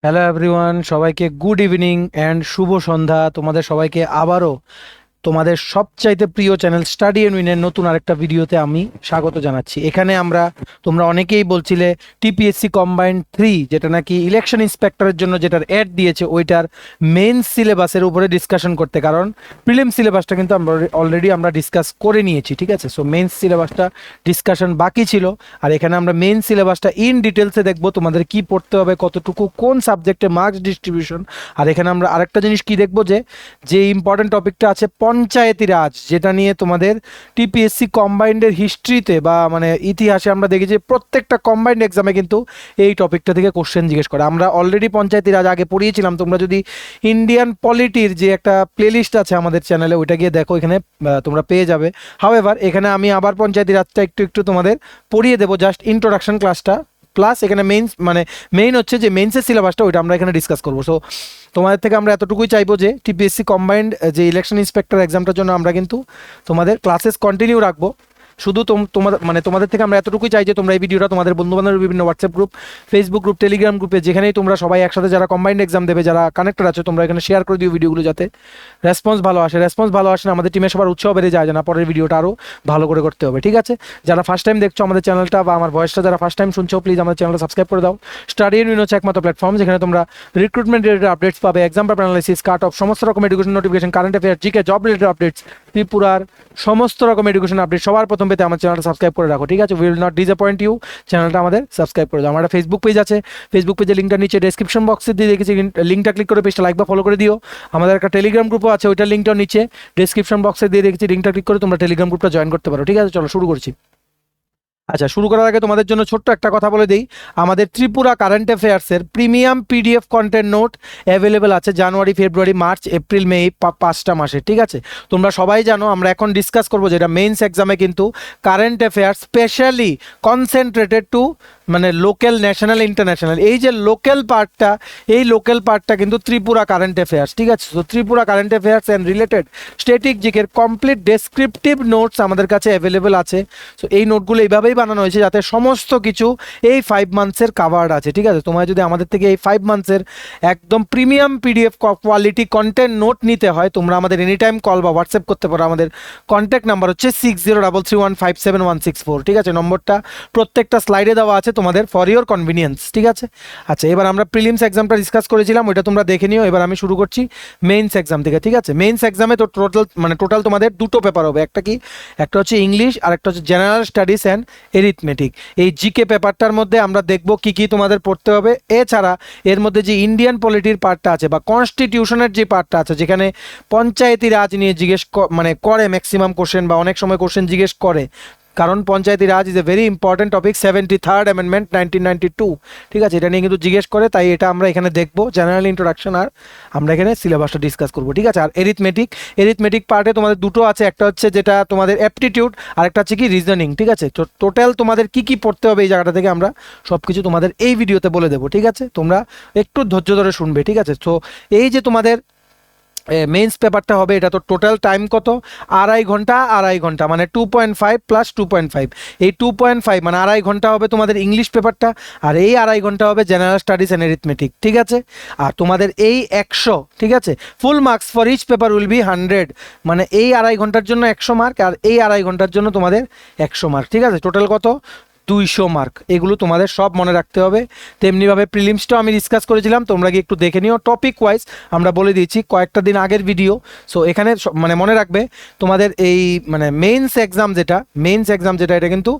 Hello everyone, সবাইকে good evening and শুভ সন্ধ্যা। তোমাদের সবাইকে আবারও তোমাদের সবচাইতে প্রিয় চ্যানেল স্টাডি এন্ড উইনের নতুন আরেকটা ভিডিওতে আমি স্বাগত জানাচ্ছি। এখানে তোমরা অনেকেই বলছিলে টিপিএসসি কম্বাইন্ড 3 যেটা নাকি ইলেকশন ইন্সপেক্টরের জন্য যেটার অ্যাড দিয়েছে ওইটার মেন সিলেবাসের উপরে ডিসকাশন করতে, কারণ প্রিলিম সিলেবাসটা কিন্তু আমরা অলরেডি ডিসকাস করে নিয়েছি, ঠিক আছে। সো মেন সিলেবাসটা ডিসকাশন বাকি ছিল, আর এখানে আমরা মেন সিলেবাসটা ইন ডিটেলসে দেখবো তোমাদের কি পড়তে হবে, কতটুকু কোন সাবজেক্টে মার্কস ডিস্ট্রিবিউশন। আর এখানে আমরা আরেকটা জিনিস কি দেখবো, যে ইম্পর্টেন্ট টপিকটা আছে পঞ্চায়েতি রাজ, যেটা নিয়ে তোমাদের টিপিএসসি কম্বাইন্ডের হিস্ট্রিতে বা ইতিহাসে আমরা দেখি যে প্রত্যেকটা কম্বাইন্ড এক্সামে কিন্তু এই টপিকটা থেকে কোশ্চেন জিজ্ঞেস করে। আমরা অলরেডি পঞ্চায়েতি রাজ আগে পড়িয়েছিলাম, তোমরা যদি ইন্ডিয়ান পলিটির যে একটা প্লেলিস্ট আছে আমাদের চ্যানেলে ওইটা গিয়ে দেখো, এখানে তোমরা পেয়ে যাবে। হাওয়েভার এখানে আমি আবার পঞ্চায়েতি রাজটা একটু তোমাদের পড়িয়ে দেবো, জাস্ট ইন্ট্রোডাকশন ক্লাসটা প্লাস এখানে মেইন হচ্ছে যে মেইনসের সিলেবাসটা ওইটা আমরা এখানে ডিসকাস করবো। সো তোমাদের থেকে আমরা এতটুকুই চাইবো যে টিপিএসসি কম্বাইন্ড যে ইলেকশন ইন্সপেক্টর এক্সামটার জন্য আমরা কিন্তু তোমাদের ক্লাসেস কন্টিনিউ রাখবো। শুধু তোমাদের থেকে আমরা এতটুকুই চাই যে তোমরা এই ভিডিওটা তোমাদের বন্ধুবান্ধবের বিভিন্ন WhatsApp group, Facebook group, Telegram গ্রুপে যেখানেই তোমরা সবাই একসাথে যারা কম্বাইন্ড এক্সাম দেবে, যারা কানেক্টেড আছে, তোমরা এখানে শেয়ার করে দিও ভিডিওগুলো, যাতে রেসপন্স ভালো আসে না আমাদের টিমের সবার উৎসাহ বেড়ে যায়, না পরের ভিডিওটা আরও ভালো করে করতে হবে, ঠিক আছে। যারা ফার্স্ট টাইম দেখছো আমাদের চ্যানেলটা বা আমার ভয়েসটা যারা ফার্স্ট টাইম শুনছো, প্লিজ আমাদের চ্যানেলটা সাবস্ক্রাইব করে দাও। স্টাডি এন্ড উইন হচ্ছে একমাত্র প্ল্যাটফর্ম যেখানে তোমরা রিক্রুটমেন্ট রিলেটেড আপডেটস পাবে, exam paper analysis, cut off, সমস্ত রকম education notification, current affair, GK, job related updates, ত্রিপুরার সমস্ত রকম এডুকেশন আপডেট সবার প্রথম পেতে আমার চ্যানেলটা সাবস্ক্রাইব করে রাখো, ঠিক আছে। উইল নট ডিসঅ্যাপয়েন্ট ইউ, চ্যানেলটা আমাদের সাবস্ক্রাইব করে দাও। আমার একটা ফেসবুক পেজ আছে, ফেসবুক পেজের লিঙ্কটা নিচে ডেসক্রিপশন বক্সে দিয়ে রেখেছি, লিঙ্কটা ক্লিক করে পেজটা লাইক বা ফলো করে দিও। আমাদের একটা টেলিগ্রাম গ্রুপও আছে, ওইটার লিঙ্কটাও নিচে ডেসক্রিপশন বক্সে দিয়ে রেখেছি, লিঙ্কটা ক্লিক করে তোমরা টেলিগ্রাম গ্রুপটা জয়েন করতে পারো, ঠিক আছে। চলো শুরু করছি। আচ্ছা, শুরু করার আগে তোমাদের জন্য ছোট্ট একটা কথা বলে দিই, আমাদের ত্রিপুরা কারেন্ট অ্যাফেয়ার্সের premium PDF content note available আছে জানুয়ারি, ফেব্রুয়ারি, মার্চ, এপ্রিল, মে, এই 5টা মাসে, ঠিক আছে। তোমরা সবাই জানো আমরা এখন ডিসকাস করবো যেটা মেইনস এক্সামে কিন্তু current affairs specially concentrated to local, national, international, এই যে লোকাল পার্টটা কিন্তু ত্রিপুরা কারেন্ট অ্যাফেয়ার্স, ঠিক আছে। তো Tripura current affairs and related স্ট্র্যাটেজিকের কমপ্লিট ডেসক্রিপটিভ নোটস আমাদের কাছে অ্যাভেলেবেল আছে। সো এই নোটগুলো এইভাবেই বানানো হয়েছে যাতে সমস্ত কিছু এই 5 মান্থসের কাভার্ড আছে, ঠিক আছে। তোমরা যদি আমাদের থেকে এই 5 মান্থসের একদম premium PDF quality content note নিতে হয়, তোমরা আমাদের এনি টাইম কল বা হোয়াটসঅ্যাপ করতে পারো। আমাদের কন্ট্যাক্ট নাম্বার হচ্ছে 6033157164, ঠিক আছে। নম্বরটা প্রত্যেকটা স্লাইডে দেওয়া আছে তোমাদের ফর ইওর কনভিনিয়েন্স, ঠিক আছে। আচ্ছা, এবার আমরা প্রিলিমস এক্সামটা ডিসকাস করেছিলাম, ওইটা তোমরা দেখে নিও। এবার আমি শুরু করছি মেইনস এক্সাম থেকে, ঠিক আছে। মেইনস এক্সামে তো টোটাল তোমাদের দুটো পেপার হবে, একটা হচ্ছে ইংলিশ আর একটা হচ্ছে জেনারেল স্টাডিজ অ্যান্ড এরিথমেটিক। এই জিকে পেপারটার মধ্যে আমরা দেখব কি কি তোমাদের পড়তে হবে। এছাড়া এর মধ্যে যে ইন্ডিয়ান পলিটির পার্টটা আছে বা কনস্টিটিউশনের যে পার্টটা আছে, যেখানে পঞ্চায়েতি রাজ নিয়ে করে ম্যাক্সিমাম কোশ্চেন বা অনেক সময় কোশ্চেন জিজ্ঞেস করে, কারণ panchayati raj is a very important topic, 73rd amendment 1992, ঠিক আছে। এটা নিয়ে কিন্তু জিজ্ঞেস করে, তাই এটা আমরা এখানে দেখবো, জেনারেল ইন্ট্রোডাকশন, আর আমরা এখানে সিলেবাসটা ডিসকাস করবো, ঠিক আছে। আর এরিথমেটিক পার্টে তোমাদের দুটো আছে, একটা হচ্ছে যেটা তোমাদের অ্যাপটিটিউড আর একটা হচ্ছে কি রিজনিং, ঠিক আছে। তো টোটাল তোমাদের কি কি পড়তে হবে এই জায়গাটা থেকে আমরা সব কিছু তোমাদের এই ভিডিওতে বলে দেবো, ঠিক আছে। তোমরা একটু ধৈর্য ধরে শুনবে, ঠিক আছে। তো এই যে তোমাদের মেইনস পেপারটা হবে, এটা তো টোটাল টাইম কত, আড়াই ঘন্টা, মানে 2.5 প্লাস 2.5, এই 2.5 মানে আড়াই ঘন্টা হবে তোমাদের ইংলিশ পেপারটা, আর এই আড়াই ঘন্টা হবে জেনারেল স্টাডিজ অ্যান্ড এরিথমেটিক, ঠিক আছে। আর তোমাদের এই 100, ঠিক আছে, full marks for each paper will be 100, মানে এই আড়াই ঘন্টার জন্য 100 মার্ক, আর এই আড়াই ঘন্টার জন্য তোমাদের 100 মার্ক, ঠিক আছে। টোটাল কত, 200 মার্ক। এগুলো তোমাদের সব মনে রাখতে হবে। তেমনিভাবে প্রিলিমসটাও আমি ডিসকাস করেছিলাম, তোমরা গিয়ে একটু দেখে নিও, টপিক ওয়াইজ আমরা বলে দিয়েছি কয়েকটা দিন আগের ভিডিও। সো এখানে মনে রাখবে তোমাদের এই মেইনস এক্সাম যেটা এটা কিন্তু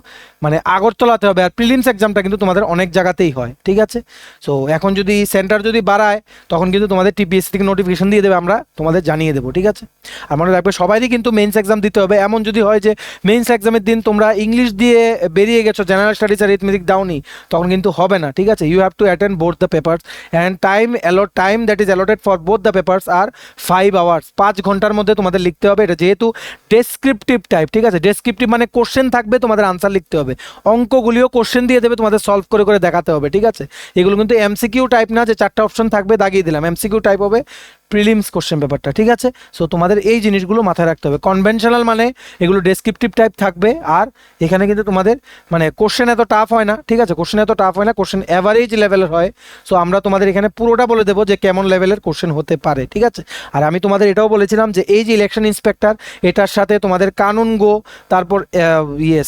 আগরতলাতে হবে, আর প্রিলিমস এক্সামটা কিন্তু তোমাদের অনেক জায়গাতেই হয়, ঠিক আছে। সো এখন যদি সেন্টার যদি বাড়ায় তখন কিন্তু তোমাদের টিপিএসসি থেকে নোটিফিকেশন দিয়ে দেবে, আমরা তোমাদের জানিয়ে দেবো, ঠিক আছে। আর মনে রাখবে সবাইই কিন্তু মেইনস এক্সাম দিতে হবে। এমন যদি হয় যে মেইনস এক্সামের দিন তোমরা ইংলিশ দিয়ে বেরিয়ে গেছো, জেনারেল স্টাডিজ আর এরিথমেটিক দাওনি, তখন কিন্তু হবে না, ঠিক আছে। You have to attend both the papers and time that is allotted for both the papers are 5 hours, 5 ঘন্টার মধ্যে তোমাদের লিখতে হবে। এটা যেহেতু ডেসক্রিপটিভ টাইপ, ঠিক আছে। ডেসক্রিপটিভ মানে কোশ্চেন থাকবে, তোমাদের আনসার লিখতে হবে। অঙ্কগুলিও কোশ্চেন দিয়ে দেবে, তোমাদের সলভ করে করে দেখাতে হবে, ঠিক আছে। এগুলো কিন্তু এমসিকিউ টাইপ না যে 4টা অপশন থাকবে দাগিয়ে দিলাম, এমসিকিউ টাইপ হবে, প্রিলিমস কোশ্চেন পেপারটা, ঠিক আছে। সো তোমাদের এই জিনিসগুলো মাথায় রাখতে হবে। কনভেনশনাল মানে এগুলো ডেসক্রিপটিভ টাইপ থাকবে, আর এখানে কিন্তু তোমাদের মানে কোশ্চেন এত টাফ হয় না, ঠিক আছে, কোশ্চেন এত টাফ হয় না, কোশ্চেন অ্যাভারেজ লেভেলের হয়। সো আমরা তোমাদের এখানে পুরোটা বলে দেবো যে কেমন লেভেলের কোশ্চেন হতে পারে, ঠিক আছে। আর আমি তোমাদের এটাও বলেছিলাম যে এই যে ইলেকশন ইন্সপেক্টর, এটার সাথে তোমাদের কানুন গো, তারপর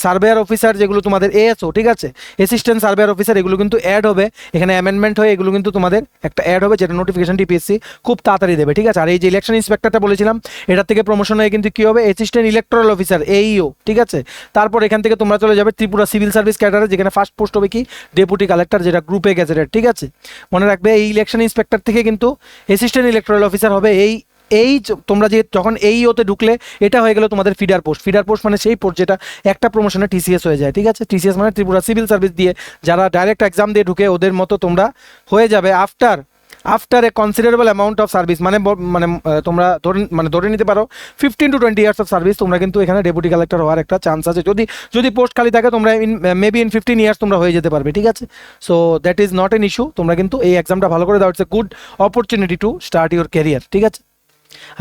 সার্ভেয়ার অফিসার যেগুলো তোমাদের এএসও, ঠিক আছে, অ্যাসিস্ট্যান্ট সার্ভেয়ার অফিসার, এগুলো কিন্তু অ্যাড হবে এখানে, অ্যামেন্ডমেন্ট হয়ে এগুলো কিন্তু তোমাদের একটা অ্যাড হবে, যেটা নোটিফিকেশন টিপিএসসি খুব তাড়াতাড়ি দেবে, ঠিক আছে। আর এই যে ইলেকশন ইন্সপেক্টরটা বলেছিলাম, এটার থেকে প্রমোশন হয়ে কিন্তু কি হবে, অ্যাসিস্ট্যান্ট ইলেকট্রাল অফিসার এইও, ঠিক আছে। তারপর এখান থেকে তোমরা চলে যাবে ত্রিপুরা সিভিল সার্ভিস ক্যাডারে, যেখানে ফার্স্ট পোস্ট হবে কি ডেপুটি কালেক্টর, যেটা গ্রুপে গেজেটেড, ঠিক আছে। মনে রাখবে এই ইলেকশন ইন্সপেক্টর থেকে কিন্তু অ্যাসিস্ট্যান্ট ইলেকট্রাল অফিসার হবে তোমরা যে যখন ওতে ঢুকলে এটা হয়ে গেল তোমাদের ফিডার পোস্ট। ফিডার পোস্ট মানে সেই পোস্ট যেটা একটা প্রমোশনে টিসিএস হয়ে যায়, ঠিক আছে। টিসিএস মানে ত্রিপুরা সিভিল সার্ভিস দিয়ে যারা ডাইরেক্ট এক্সাম দিয়ে ঢুকে ওদের মতো তোমরা হয়ে যাবে after a considerable amount of service, তোমরা ধরে নিতে পারো 15 to 20 ইয়ার্স অফ সার্ভিস, তোমরা কিন্তু এখানে ডেপুটি কালেক্টর হওয়ার একটা চান্স আছে। যদি পোস্ট খালি থাকে তোমরা মেবি ইন 15 ইয়ার্স তোমরা হয়ে যেতে পারবে, ঠিক আছে। So that is not an issue, তোমরা কিন্তু এই এক্সামটা ভালো করে দাও, it's a good opportunity to start your career, ঠিক আছে।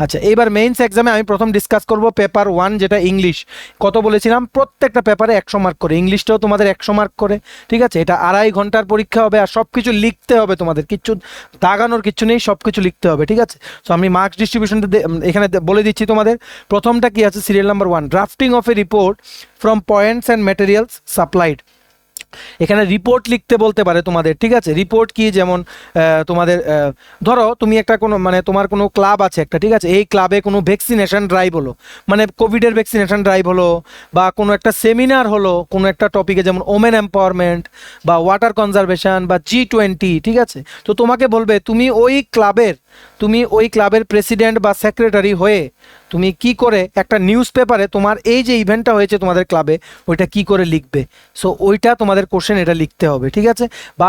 আচ্ছা, এইবার মেইনস এক্সামে আমি প্রথম ডিসকাস করব পেপার 1, যেটা ইংলিশ। কত বলেছিলাম, প্রত্যেকটা পেপারে 100 মার্ক করে, ইংলিশটাও তোমাদের 100 মার্ক করে, ঠিক আছে। এটা 2.5 ঘন্টার পরীক্ষা হবে, আর সব কিছু লিখতে হবে তোমাদের, কিচ্ছু দাগানোর কিচ্ছু নেই, সব কিছু লিখতে হবে, ঠিক আছে। সো আমি মার্কস ডিস্ট্রিবিউশনটা এখানে বলে দিচ্ছি তোমাদের। প্রথমটা কি আছে, serial number 1, drafting of A report from points and materials supplied. এখানে রিপোর্ট লিখতে বলতে পারে তোমাদের, ঠিক আছে। রিপোর্ট কি, যেমন তোমাদের ধরো তুমি একটা কোনো তোমার কোনো ক্লাব আছে একটা, ঠিক আছে, এই ক্লাবে কোনো ভ্যাকসিনেশন ড্রাইভ হলো, কোভিডের ভ্যাকসিনেশন ড্রাইভ হলো, বা কোনো একটা সেমিনার হলো কোনো একটা টপিকে, যেমন ওমেন এম্পাওয়ারমেন্ট বা ওয়াটার কনজারভেশন বা G20, ঠিক আছে। তো তোমাকে বলবে তুমি ওই ক্লাবের প্রেসিডেন্ট বা সেক্রেটারি হয়ে তুমি কি করে একটা নিউজ পেপারে তোমার এই যে ইভেন্টটা হয়েছে তোমাদের ক্লাবে ওইটা কি করে লিখবে। সো ওইটা তোমাদের কোশ্চেন, এটা লিখতে হবে, ঠিক আছে। বা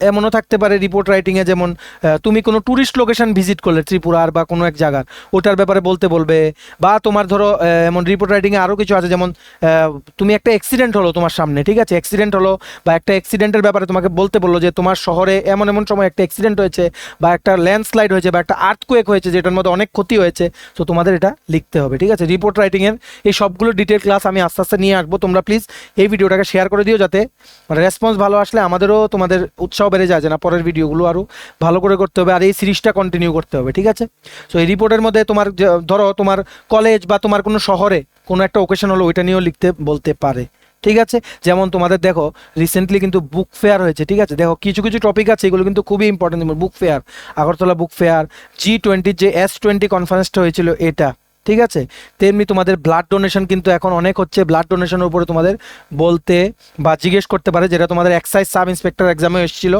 এমনও থাকতে পারে রিপোর্ট রাইটিংয়ে, যেমন তুমি কোনো ট্যুরিস্ট লোকেশন ভিজিট করলে ত্রিপুরার বা কোনো এক জায়গার, ওটার ব্যাপারে বলতে বলবে। বা তোমার ধরো এমন রিপোর্ট রাইটিংয়ে আরও কিছু আছে, যেমন তুমি একটা অ্যাক্সিডেন্ট হলো তোমার সামনে, ঠিক আছে, অ্যাক্সিডেন্ট হলো, বা একটা অ্যাক্সিডেন্টের ব্যাপারে তোমাকে বলতে বললো যে তোমার শহরে এমন সময় একটা অ্যাক্সিডেন্ট হয়েছে, বা একটা ল্যান্ডস্লাইড হয়েছে, বা একটা আর্থকুয়েক হয়েছে যেটার মধ্যে অনেক ক্ষতি হয়েছে। তো তোমাদের এটা লিখতে হবে, ঠিক আছে। রিপোর্ট রাইটিংয়ের এই সবগুলো ডিটেল ক্লাস আমি আস্তে আস্তে নিয়ে আসবো। তোমরা প্লিজ এই ভিডিওটাকে শেয়ার করে দিও, যাতে রেসপন্স ভালো আসলে আমাদেরও তোমাদের উৎসাহ বেড়ে যায় যে না, পরের ভিডিওগুলো আরও ভালো করে করতে হবে, আর এই সিরিজটা কন্টিনিউ করতে হবে, ঠিক আছে। সো এই রিপোর্টের মধ্যে তোমার ধরো তোমার কলেজ বা তোমার কোনো শহরে কোনো একটা ওকেশন হলো, ওইটা নিয়েও লিখতে বলতে পারে, ঠিক আছে। যেমন তোমাদের দেখো রিসেন্টলি কিন্তু বুক ফেয়ার হয়েছে, ঠিক আছে। দেখো কিছু টপিক আছে এগুলো কিন্তু খুবই important. Book fair, Agartala book fair, G20 যে S20 কনফারেন্সটা হয়েছিল এটা, ঠিক আছে। তেমনি তোমাদের ব্লাড ডোনেশন কিন্তু এখন অনেক হচ্ছে, ব্লাড ডোনেশনের উপরে তোমাদের বলতে বা জিজ্ঞেস করতে পারে, যেটা তোমাদের এক্সাইজ সাব ইন্সপেক্টর এক্সামে এসেছিল।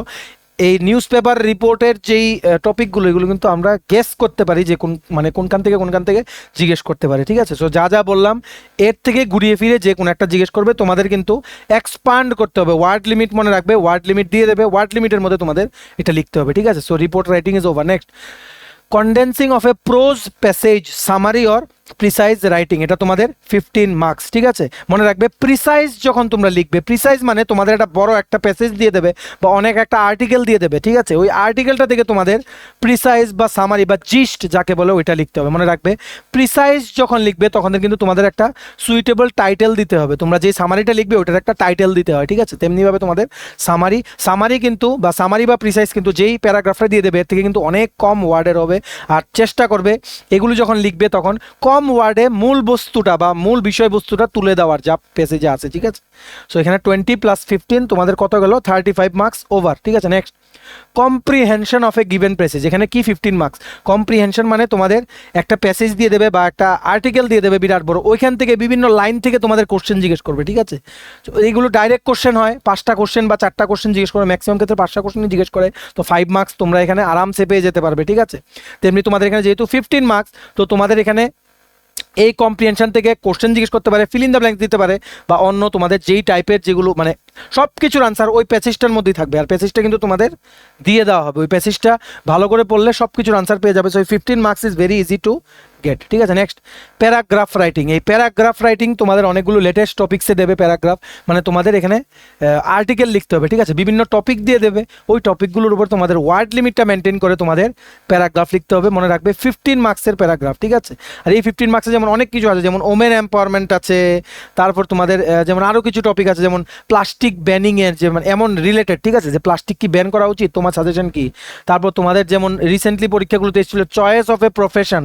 এই নিউজ পেপার রিপোর্টের যেই টপিকগুলো, এগুলো কিন্তু আমরা গেস করতে পারি যে কোনখান থেকে জিজ্ঞেস করতে পারে, ঠিক আছে। সো যা বললাম এর থেকে ঘুরিয়ে ফিরে যে কোনো একটা জিজ্ঞেস করবে, তোমাদের কিন্তু এক্সপান্ড করতে হবে। ওয়ার্ড লিমিট মনে রাখবে, ওয়ার্ড লিমিট দিয়ে দেবে, ওয়ার্ড লিমিটের মধ্যে তোমাদের এটা লিখতে হবে, ঠিক আছে। So report writing is over. Next, condensing of A pros passage summary or precise writing, এটা তোমাদের 15 মার্কস, ঠিক আছে। মনে রাখবে প্রিসাইজ যখন তোমরা লিখবে, প্রিসাইজ মানে তোমাদের একটা বড় একটা প্যাসেজ দিয়ে দেবে বা অনেক একটা আর্টিকেল দিয়ে দেবে, ঠিক আছে। ওই আর্টিকেলটা থেকে তোমাদের প্রিসাইজ বা সামারি বা জিস্ট যাকে বলে ওইটা লিখতে হবে। মনে রাখবে প্রিসাইজ যখন লিখবে তখন কিন্তু তোমাদের একটা সুইটেবল টাইটেল দিতে হবে। তোমরা যে সামারিটা লিখবে ওইটার একটা টাইটেল দিতে হয়, ঠিক আছে। তেমনিভাবে তোমাদের সামারি কিন্তু বা সামারি বা প্রিসাইজ কিন্তু যেই প্যারাগ্রাফটা দিয়ে দেবে এর থেকে কিন্তু অনেক কম ওয়ার্ডের হবে। আর চেষ্টা করবে এগুলো যখন লিখবে তখন কম ওয়ার্ডে মূল বস্তুটা বা মূল বিষয়বস্তুটা তুলে দেওয়ার, যা পেজে আছে, ঠিক আছে। সো এখানে 20 + 15 তোমাদের কত গেল, 35 মার্কস ওভার, ঠিক আছে। Next, comprehension of a given passage, এখানে কি 15 মার্কস। কম্প্রিহেনশন মানে তোমাদের একটা প্যাসেজ দিয়ে দেবে বা একটা আর্টিকেল দিয়ে দেবে বিরাট বড়, ওইখান থেকে বিভিন্ন লাইন থেকে তোমাদের কোশ্চেন জিজ্ঞেস করবে, ঠিক আছে। এইগুলো ডাইরেক্ট কোশ্চেন হয়, 5টা কোশ্চেন বা 4টা কোশ্চেন জিজ্ঞেস করে, ম্যাক্সিমাম ক্ষেত্রে 5টা কোশ্চেনই জিজ্ঞেস করে। তো 5 মার্কস তোমরা এখানে আরামসে পেয়ে যেতে পারবে, ঠিক আছে। তেমনি তোমাদের এখানে যেহেতু 15 মার্কস, তো তোমাদের এখানে এই কম্প্রিহেনশন থেকে কোশ্চেন জিজ্ঞেস করতে পারে, ফিল ইন দ্য ব্ল্যাঙ্কস দিতে পারে, বা অন্য তোমাদের যেই টাইপের যেগুলো সব কিছুর আনসার ওই প্যাসেজটার মধ্যেই থাকবে। আর প্যাসেজটা কিন্তু তোমাদের দিয়ে দেওয়া হবে, ওই প্যাসেজটা ভালো করে পড়লে সব কিছুর আনসার পেয়ে যাবে। So 15 marks is very easy to get, ঠিক আছে। Next paragraph writing. এই প্যারাগ্রাফ রাইটিং তোমাদের অনেকগুলো লেটেস্ট টপিক্সে দেবে। প্যারাগ্রাফ মানে তোমাদের এখানে আর্টিকেল লিখতে হবে, ঠিক আছে, বিভিন্ন টপিক দিয়ে দেবে, ওই টপিকগুলোর উপর তোমাদের ওয়ার্ড লিমিটটা মেনটেন করে তোমাদের প্যারাগ্রাফ লিখতে হবে। মনে রাখবে 15 মার্কসের প্যারাগ্রাফ, ঠিক আছে। আর এই 15 মার্কসে যেমন অনেক কিছু আছে, যেমন ওমেন এম্পাওয়ারমেন্ট আছে, তারপর তোমাদের যেমন আরও কিছু টপিক আছে, যেমন প্লাস্টিক ব্যানিংয়ের যেমন এমন রিলেটেড, ঠিক আছে, যে প্লাস্টিক কি ব্যান করা উচিত, তোমার সাজেশন কি। তারপর তোমাদের যেমন রিসেন্টলি পরীক্ষাগুলোতে এসেছিল চয়েস অফ এ প্রফেশন,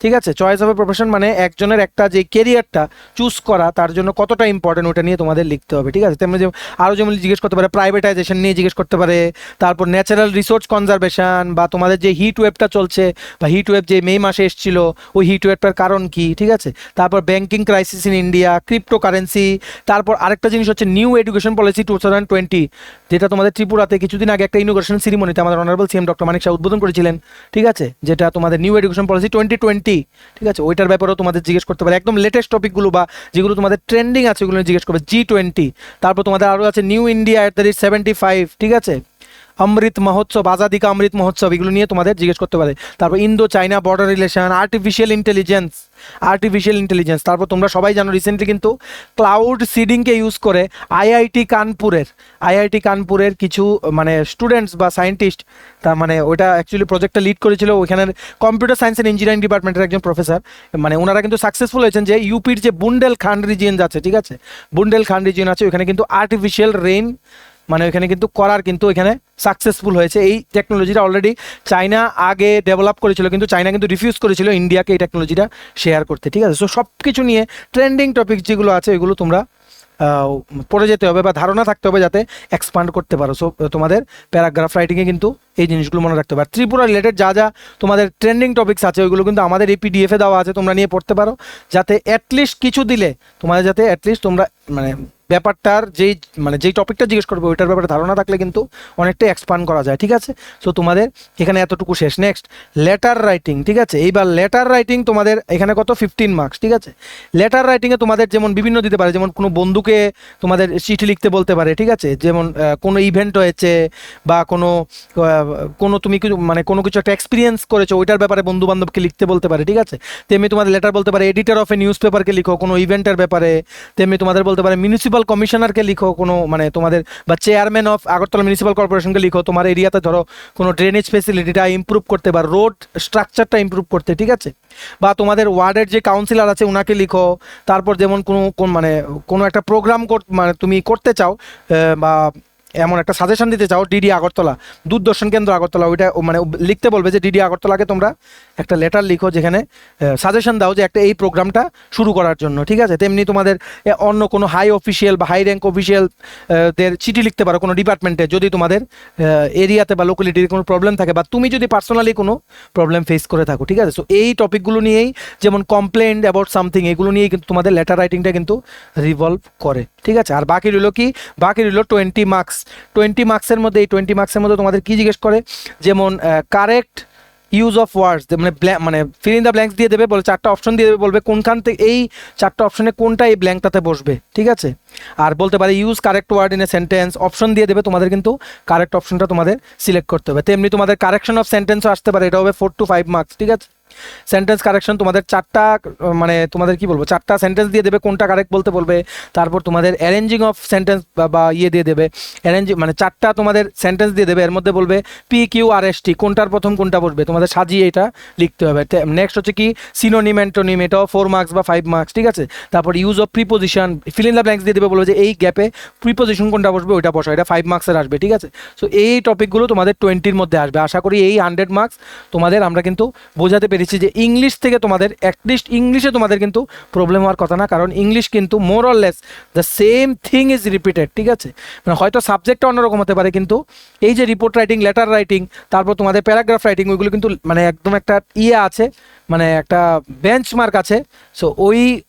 ঠিক আছে, চয়েস অফ এ প্রফেশন মানে একজনের একটা যে কেরিয়ারটা চুজ করা তার জন্য কতটা ইম্পর্টেন্ট ওটা নিয়ে তোমাদের লিখতে হবে, ঠিক আছে। তেমনি আরও যেমন জিজ্ঞেস করতে পারে প্রাইভেটাইজেশন নিয়ে জিজ্ঞেস করতে পারে, তারপর ন্যাচারাল রিসোর্স কনজারভেশন, বা তোমাদের যে হিট ওয়েভটা চলছে বা হিট ওয়েভ যে মে মাসে এসেছিল ওই হিট ওয়েভটার কারণ কি, ঠিক আছে। তারপর banking crisis in India, cryptocurrency. তারপর আরেকটা জিনিস হচ্ছে নিউ এডুকেশন পলিসি 2020, যেটা তোমাদের ত্রিপুরাতে কিছুদিন আগে একটা ইনোগ্রেশন সিরিমনিতে আমাদের অনারেবল সিএম ডক্টর মানিক শাহ উদ্বোধন করেছিলেন, ঠিক আছে, যেটা তোমাদের নিউ এডুকেশন পলিসি 2020, ঠিক আছে, ওইটার ব্যাপারেও তোমাদের জিজ্ঞেস করতে পারে। একদম লেটেস্ট টপিকগুলো বা যেগুলো তোমাদের ট্রেন্ডিং আছে ওগুলো জিজ্ঞেস করবে, G20। তারপর তোমাদের আরও আছে নিউ ইন্ডিয়া @75, ঠিক আছে, অমৃত মহোৎসব, আজাদি কা অমৃত মহোৎসব, এগুলো নিয়ে তোমাদের জিজ্ঞেস করতে পারে। তারপর ইন্দো চাইনা বর্ডার রিলেশন, আর্টিফিশিয়াল ইন্টেলিজেন্স। তারপর তোমরা সবাই জানো রিসেন্টলি কিন্তু ক্লাউড সিডিংকে ইউজ করে আইআইটি কানপুরের কিছু মানে স্টুডেন্টস বা সায়েন্টিস্ট, তার মানে ওইটা অ্যাকচুয়ালি প্রজেক্টটা লিড করেছিল ওইখানের কম্পিউটার সায়েন্স অ্যান্ড ইঞ্জিনিয়ারিং ডিপার্টমেন্টের একজন প্রফেসর। মানে ওনারা কিন্তু সাকসেসফুল হয়েছেন যে ইউপির যে বুন্ডেলখান্ড রিজিয়ন আছে, ঠিক আছে, বুন্ডেলখান্ড রিজিয়ন আছে, ওখানে কিন্তু আর্টিফিশিয়াল রেইন মানে ওইখানে কিন্তু করার কিন্তু এখানে সাকসেসফুল হয়েছে। এই টেকনোলজিটা অলরেডি চায়না আগে ডেভেলপ করেছিল, কিন্তু চায়না কিন্তু রিফিউজ করেছিল ইন্ডিয়াকে এই টেকনোলজিটা শেয়ার করতে, ঠিক আছে। সো সব কিছু নিয়ে ট্রেন্ডিং টপিক যেগুলো আছে ওইগুলো তোমরা পড়ে যেতে হবে বা ধারণা থাকতে হবে যাতে এক্সপান্ড করতে পারো। সো তোমাদের প্যারাগ্রাফ রাইটিংয়ে কিন্তু এই জিনিসগুলো মনে রাখতে হবে। আর ত্রিপুরা রিলেটেড যা যা তোমাদের ট্রেন্ডিং টপিক্স আছে ওইগুলো কিন্তু আমাদের এই পিডিএফে দেওয়া আছে, তোমরা নিয়ে পড়তে পারো, যাতে অ্যাটলিস্ট কিছু দিলে তোমাদের যাতে অ্যাটলিস্ট তোমরা মানে ব্যাপারটার যেই টপিকটা জিজ্ঞেস করবে ওইটার ব্যাপারে ধারণা থাকলে কিন্তু অনেকটাই এক্সপান্ড করা যায়, ঠিক আছে। সো তোমাদের এখানে এতটুকু শেষ। নেক্সট লেটার রাইটিং, ঠিক আছে। এইবার লেটার রাইটিং তোমাদের এখানে কত 15 মার্কস, ঠিক আছে। লেটার রাইটিংয়ে তোমাদের যেমন বিভিন্ন দিতে পারে, যেমন কোনো বন্ধুকে তোমাদের চিঠি লিখতে বলতে পারে, ঠিক আছে, যেমন কোনো ইভেন্ট হয়েছে বা কোনো তুমি মানে কোনো কিছু একটা এক্সপিরিয়েন্স করেছো ওইটার ব্যাপারে বন্ধু বান্ধবকে লিখতে বলতে পারে, ঠিক আছে। তেমনি তোমাদের লেটার বলতে পারে এডিটর অফ এ নিউজ পেপারকে লিখো কোনো ইভেন্টের ব্যাপারে। তেমনি তোমাদের বলতে পারে মিউনিসিপাল কমিশনারকে লিখো কোনো মানে তোমাদের, বা চেয়ারম্যান অফ আগরতলা মিউনিসিপাল কর্পোরেশনকে লিখো তোমার এরিয়াতে ধরো কোনো ড্রেনেজ ফেসিলিটিটা ইমপ্রুভ করতে বা রোড স্ট্রাকচারটা ইমপ্রুভ করতে, ঠিক আছে। বা তোমাদের ওয়ার্ডের যে কাউন্সিলর আছে ওনাকে লিখো। তারপর যেমন মানে কোনো একটা প্রোগ্রাম মানে তুমি করতে চাও বা এমন একটা সাজেশন দিতে চাও ডিডি আগরতলা, দূরদর্শন কেন্দ্র আগরতলা, ওইটা মানে লিখতে বলবে যে ডিডি আগরতলাকে তোমরা একটা লেটার লিখো যেখানে সাজেশন দাও যে একটা এই প্রোগ্রামটা শুরু করার জন্য, ঠিক আছে। তেমনি তোমাদের অন্য কোনো হাই অফিসিয়াল বা হাই র্যাঙ্ক অফিসিয়ালদের চিঠি লিখতে পারো কোনো ডিপার্টমেন্টে, যদি তোমাদের এরিয়াতে বা লোকালিটির কোনো প্রবলেম থাকে বা তুমি যদি পার্সোনালি কোনো প্রবলেম ফেস করে থাকো, ঠিক আছে। সো এই টপিকগুলো নিয়েই যেমন কমপ্লেন অ্যাবাউট সামথিং এগুলো নিয়েই কিন্তু তোমাদের লেটার রাইটিংটা কিন্তু রিভলভ করে, ঠিক আছে। আর বাকি রইল 20 মার্কস। 20 মার্কসের মধ্যে এই 20 মার্কসের মধ্যে তোমাদের কি জিজ্ঞেস করে, যেমন কারেক্ট ইউজ অফ ওয়ার্ডস, মানে ফিল ইন দ্য ব্ল্যাঙ্কস দিয়ে দেবে, বলে 4টা অপশন দিয়ে দেবে, বলবে কোনখান থেকে এই 4টা অপশনে কোনটা এই ব্ল্যাঙ্কটাতে বসবে, ঠিক আছে। আর বলতে পারে use correct word in a sentence, option দিয়ে দেবে, তোমাদের কিন্তু কারেক্ট অপশনটা তোমাদের সিলেক্ট করতে হবে। তেমনি তোমাদের কারেকশন অফ সেন্টেন্সও আসতে পারে, এটা হবে 4 to 5 মার্কস, ঠিক আছে। সেন্টেন্স কারেকশন তোমাদের 4টা মানে তোমাদের কি বলবো 4টা সেন্টেন্স দিয়ে দেবে, কোনটা কারেক্ট বলতে বলবে। তারপর তোমাদের অ্যারেঞ্জিং অফ সেন্টেন্স বা দিয়ে দেবে, মানে 4টা তোমাদের সেন্টেন্স দিয়ে দেবে, এর মধ্যে বলবে PQRST কোনটার প্রথম কোনটা বসবে, তোমাদের সাজিয়ে এটা লিখতে হবে। নেক্সট হচ্ছে কি সিনোনিম অ্যান্টোনিম, এটাও 4 মার্কস বা 5 মার্কস, ঠিক আছে। তারপর use of preposition, fill in the blanks দিয়ে দেবে, বলবে যে এই গ্যাপে প্রিপোজিশন কোনটা বসবে ওইটা বসো, এটা 5 মার্কসের আসবে, ঠিক আছে। সো এই টপিকগুলো তোমাদের 20-র মধ্যে আসবে। আশা করি এই 100 মার্কস তোমাদের আমরা কিন্তু বোঝাতে পেরেছি যে ইংলিশ থেকে তোমাদের অ্যাটলিস্ট ইংলিশে তোমাদের কিন্তু প্রবলেম হওয়ার কথা না, কারণ ইংলিশ কিন্তু more or less the same thing is repeated, ঠিক আছে। মানে হয়তো সাবজেক্টটা অন্যরকম হতে পারে, কিন্তু এই যে রিপোর্ট রাইটিং, লেটার রাইটিং, তারপর তোমাদের প্যারাগ্রাফ রাইটিং, ওইগুলো কিন্তু মানে একদম একটা আছে, মানে একটা বেঞ্চমার্ক আছে। সো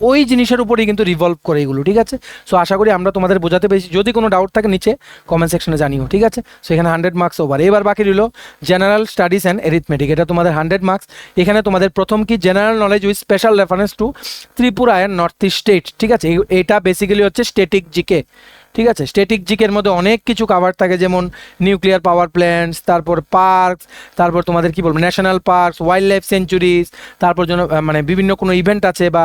ওই জিনিসের উপরেই কিন্তু রিভলভ করে এগুলো, ঠিক আছে। সো আশা করি আমরা তোমাদের বোঝাতে পেরেছি। যদি কোনো ডাউট থাকে নিচে কমেন্ট সেকশনে জানিও, ঠিক আছে। সো এখানে 100 মার্কস ওভার। এবার বাকি রইল জেনারেল স্টাডিজ অ্যান্ড এরিথমেটিক, এটা তোমাদের 100 মার্কস। এখানে তোমাদের প্রথম কি general knowledge with special reference to Tripura and north east state, ঠিক আছে। এটা বেসিক্যালি হচ্ছে স্ট্যাটিক জিকে, ঠিক আছে। স্ট্যাটিক জিকের মধ্যে অনেক কিছু কাভার থাকে, যেমন নিউক্লিয়ার পাওয়ার প্ল্যান্টস, তারপর পার্কস, তারপর তোমাদের কি বলবো national parks, wild life centuries, তারপর জন্য মানে বিভিন্ন কোনো ইভেন্ট আছে, বা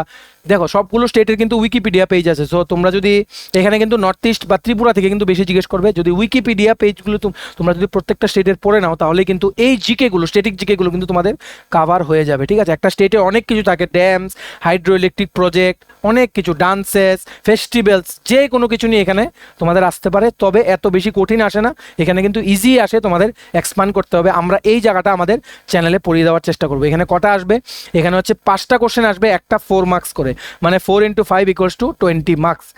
দেখো সবগুলো স্টেটের কিন্তু উইকিপিডিয়া পেজ আছে। সো তোমরা যদি এখানে কিন্তু নর্থ ইস্ট বা ত্রিপুরা থেকে কিন্তু বেশি জিজ্ঞেস করবে, যদি উইকিপিডিয়া পেজগুলো তোমরা যদি প্রত্যেকটা স্টেটের পড়ে নাও তাহলে কিন্তু এই জিকেগুলো, স্টেটিক জিকেগুলো কিন্তু তোমাদের কাভার হয়ে যাবে, ঠিক আছে। একটা স্টেটে অনেক কিছু থাকে, ড্যামস, হাইড্রো ইলেকট্রিক প্রজেক্ট, অনেক কিছু, ডান্সেস, ফেস্টিভ্যালস, যে কোনো কিছু নিয়ে এখানে তোমাদের আসতে পারে। তবে এত বেশি কঠিন আসে না, এখানে কিন্তু ইজি আসে, তোমাদের এক্সপান্ড করতে হবে। আমরা এই জায়গাটা আমাদের চ্যানেলে পড়িয়ে দেওয়ার চেষ্টা করবো। এখানে কটা আসবে, এখানে হচ্ছে 5টা কোশ্চেন আসবে, একটা 4 মার্কস করে, মানে 4 × 5 = 20 marks.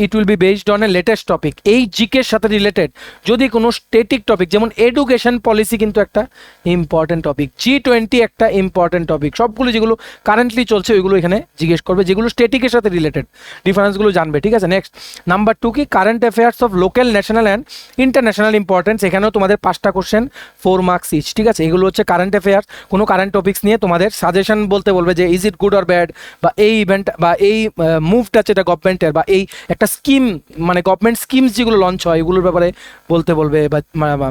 It will be based on a latest topic. এই জিকের সাথে রিলেটেড যদি কোনো স্টেটিক টপিক, যেমন এডুকেশন পলিসি কিন্তু একটা ইম্পর্টেন্ট টপিক, G20 একটা ইম্পর্টেন্ট টপিক, সবগুলো যেগুলো কারেন্টলি চলছে ওইগুলো এখানে জিজ্ঞেস করবে, যেগুলো স্টেটিকের সাথে রিলেটেড, ডিফারেন্সগুলো জানবে, ঠিক আছে। নেক্সট নাম্বার 2 কি, current affairs of local, national and international importance. এখানেও তোমাদের 5টা কোশ্চেন, 4 মার্কস ইচ, ঠিক আছে। এগুলো হচ্ছে কারেন্ট অ্যাফেয়ার্স, কোনো কারেন্ট টপিক্স নিয়ে তোমাদের সাজেশন বলতে বলবে যে is it good or bad, বা এই ইভেন্ট বা এই মুভটা যেটা গভর্নমেন্টের, বা এই একটা স্কিম, মানে গভর্নমেন্ট স্কিমস যেগুলো লঞ্চ হয় এগুলোর ব্যাপারে বলতে বলবে, বা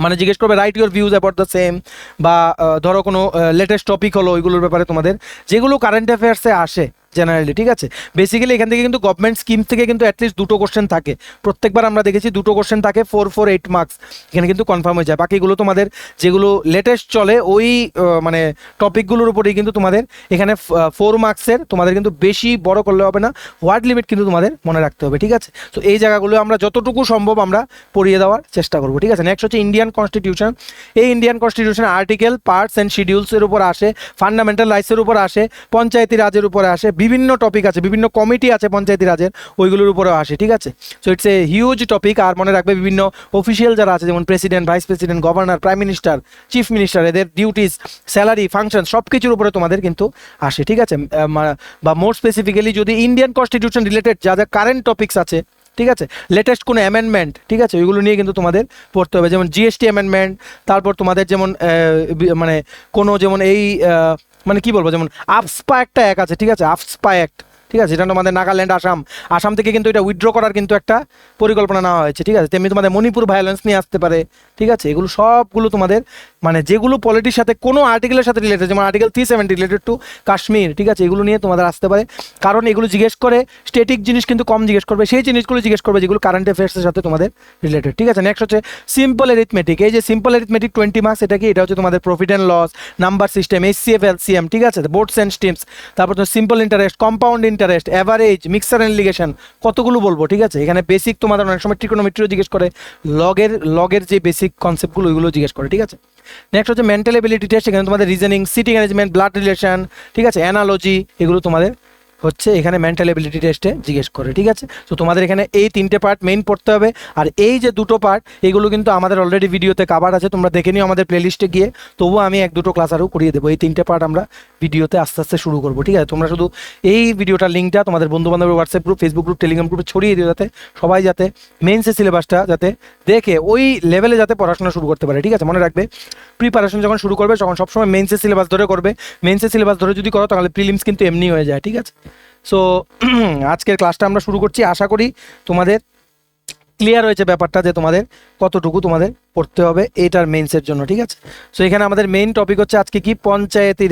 মানে জিজ্ঞেস করবে right your views about the same, বা ধরো কোনো লেটেস্ট টপিক হলো ওইগুলোর ব্যাপারে তোমাদের, যেগুলো কারেন্ট অ্যাফেয়ার্সে আসে জেনারেলি, ঠিক আছে। বেসিক্যালি এখান থেকে কিন্তু গভর্নমেন্ট স্কিম থেকে কিন্তু অ্যাটলিস্ট 2টো কোশ্চেন থাকে, প্রত্যেকবার আমরা দেখেছি 2টো কোশ্চেন থাকে, 4, 4, 8 মার্কস এখানে কিন্তু কনফার্ম হয়ে যায়। বাকিগুলো তোমাদের যেগুলো লেটেস্ট চলে ওই মানে টপিকগুলোর উপরেই কিন্তু তোমাদের এখানে 4 মার্কসের, তোমাদের কিন্তু বেশি বড় করলে হবে না, ওয়ার্ড লিমিট কিন্তু তোমাদের মনে রাখতে হবে, ঠিক আছে। তো এই জায়গাগুলো আমরা যতটুকু সম্ভব আমরা পড়িয়ে দেওয়ার চেষ্টা করবো, ঠিক আছে। নেক্সট হচ্ছে ইন্ডিয়ান কনস্টিটিউশন। এই Indian constitution article, parts and শিডিউলসের উপর আসে, ফান্ডামেন্টাল রাইটসের উপর আসে, পঞ্চায়েতি রাজের উপরে আসে, বিভিন্ন টপিক আছে, বিভিন্ন কমিটি আছে পঞ্চায়েতি রাজের, ওইগুলোর উপরেও আসে, ঠিক আছে। So it's a huge topic. আর মনে রাখবে বিভিন্ন অফিসিয়াল যারা আছে, যেমন president, vice president, governor, prime minister, chief minister, এদের ডিউটিস, স্যালারি, ফাংশন সব কিছুর উপরে তোমাদের কিন্তু আসে, ঠিক আছে। বা মোর স্পেসিফিক্যালি যদি ইন্ডিয়ান কনস্টিটিউশন রিলেটেড যা যা কারেন্ট টপিক্স আছে, ঠিক আছে, লেটেস্ট কোনো অ্যামেন্ডমেন্ট, ঠিক আছে, ওইগুলো নিয়ে কিন্তু তোমাদের পড়তে হবে। যেমন জিএসটি অ্যামেন্ডমেন্ট, তারপর তোমাদের যেমন মানে কোনো যেমন এই মানে কি বলবো, যেমন আফস্পা একটা অ্যাক্ট আছে, ঠিক আছে, আফস্পা অ্যাক্ট, ঠিক আছে, যেটা আমাদের নাগাল্যান্ড, আসাম থেকে কিন্তু এটা উইথড্র করার কিন্তু একটা পরিকল্পনা নেওয়া হয়েছে, ঠিক আছে। তেমনি তোমাদের মণিপুর ভায়োলেন্স নিয়ে আসতে পারে, ঠিক আছে। এগুলো সবগুলো তোমাদের মানে যেগুলো পলিটির সাথে কোনো আর্টিকেলের সাথে রিলেটেড, যেমন আর্টিকেল 370 রিলেটেড টু কাশ্মীর, ঠিক আছে, এগুলো নিয়ে তোমাদের আসতে পারে। কারণ এগুলো জিজ্ঞেস করে, স্টেটিক জিনিস কিন্তু কম জিজ্ঞেস করবে, সেই জিনিসগুলো জিজ্ঞেস করবে যেগুলো কারেন্ট অ্যাফেয়ার্সের সাথে তোমাদের রিলেটেড, ঠিক আছে। নেক্সট হচ্ছে সিম্পল অ্যারিথমেটিক। এই যে সিম্পল অ্যারিথমেটিক 20 মার্কস, এটা কি, এটা হচ্ছে তোমাদের profit and loss, number system, HCF, LCM, ঠিক আছে, বোর্ডস অ্যান্ড স্ট্রিমস, তারপর তো simple interest, compound interest, average, mixture and alligation, কতগুলো বলবো, ঠিক আছে। এখানে বেসিক তোমাদের অনেক সময় ট্রিকোনোমেট্রিও জিজ্ঞেস করে, লগের যে বেসিক কনসেপ্টগুলো ওইগুলো জিজ্ঞেস করে, ঠিক আছে। নেক্সট হচ্ছে মেন্টাল এবিলিটি টেস্ট। এখানে তোমাদের reasoning, sitting arrangement, blood relation, ঠিক আছে, অ্যানালজি, এগুলো তোমাদের হচ্ছে এখানে মেন্টাল এবিলিটি টেস্টে জিজ্ঞেস করে, ঠিক আছে। তো তোমাদের এখানে এই 3টে পার্ট মেইন পড়তে হবে। আর এই যে 2টো পার্ট, এগুলো কিন্তু আমাদের অলরেডি ভিডিওতে কাভার আছে, তোমরা দেখে নিও আমাদের প্লেলিস্টে গিয়ে। তবুও আমি 1-2টো ক্লাস আরও করিয়ে দেবো। এই 3টে পার্ট আমরা ভিডিওতে আস্তে আস্তে শুরু করবো, ঠিক আছে। তোমরা শুধু এই ভিডিওটার লিঙ্কটা তোমাদের বন্ধুবান্ধবের WhatsApp group, Facebook group, Telegram গ্রুপে ছড়িয়ে দিও, যাতে সবাই যাতে মেন্সের সিলেবাসটা যাতে দেখে ওই লেভেলে যাতে পড়াশোনা শুরু করতে পারে, ঠিক আছে। মনে রাখবে প্রিপারেশন যখন শুরু করবে তখন সবসময় মেন্সের সিলেবাস ধরে করবে। মেন্সের সিলেবাস ধরে যদি করো তাহলে প্রিলিমস কিন্তু এমনি হয়ে যায়, ঠিক আছে। সো আজকের ক্লাসটা আমরা শুরু করছি। আশা করি তোমাদের ক্লিয়ার হয়েছে ব্যাপারটা, যে তোমাদের কতটুকু তোমাদের পড়তে হবে এটার মেন্সের জন্য, ঠিক আছে। সো এখানে আমাদের মেইন টপিক হচ্ছে আজকে কি, পঞ্চায়েতি